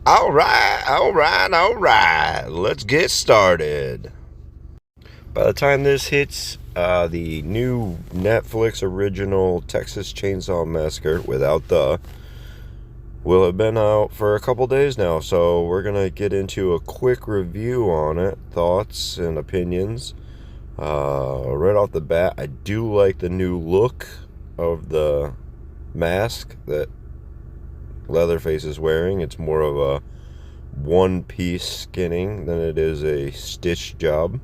All right. Let's get started. By the time this hits, the new Netflix original Texas Chainsaw Massacre, without the, will have been out for a couple days now. So we're going to get into a quick review on it, thoughts and opinions. Right off the bat, I do like the new look of the mask that Leatherface is wearing. It's more of a one-piece skinning than it is a stitch job.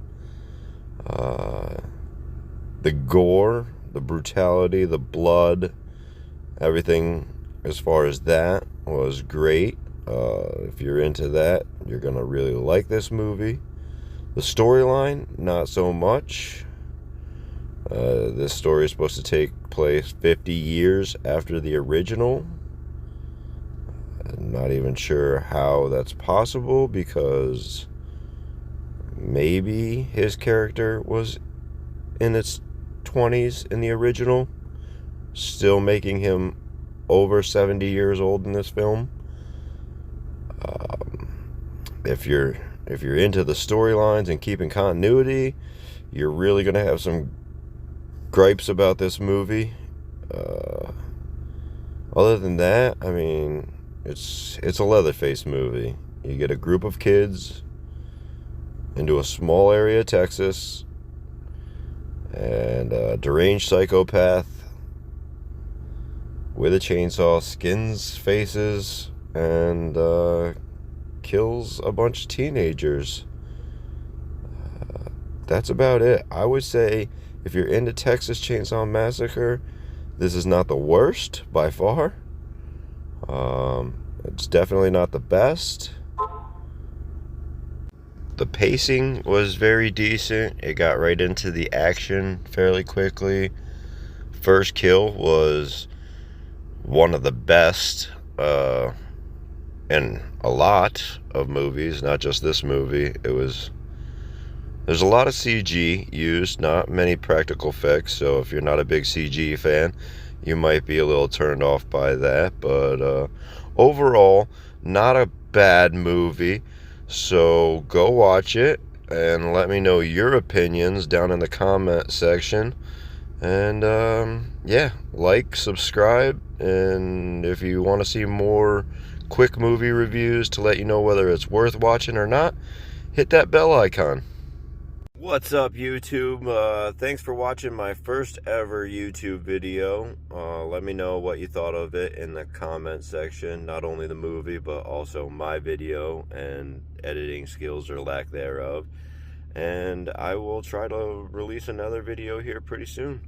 The gore, the brutality, the blood, everything as far as that was great. If you're into that, you're gonna really like this movie. The storyline, not so much. This story is supposed to take place 50 years after the original. I'm not even sure how that's possible, because maybe his character was in its 20s in the original, still making him over 70 years old in this film. If you're into the storylines and keeping continuity, you're really gonna have some gripes about this movie. Other than that, I mean, it's a Leatherface movie. You get a group of kids into a small area of Texas, and a deranged psychopath with a chainsaw skins faces and kills a bunch of teenagers. That's about it. I would say if you're into Texas Chainsaw Massacre, this is not the worst by far. It's definitely not the best. The pacing was very decent. It got right into the action fairly quickly. First kill was one of the best in a lot of movies, not just this movie. There's a lot of CG used, not many practical effects, so if you're not a big CG fan, you might be a little turned off by that, but overall, not a bad movie. So go watch it and let me know your opinions down in the comment section. And yeah, like, subscribe, and if you want to see more quick movie reviews to let you know whether it's worth watching or not, hit that bell icon. What's up, YouTube? Thanks for watching my first ever YouTube video. Let me know what you thought of it in the comment section. Not only the movie, but also my video and editing skills or lack thereof. And I will try to release another video here pretty soon.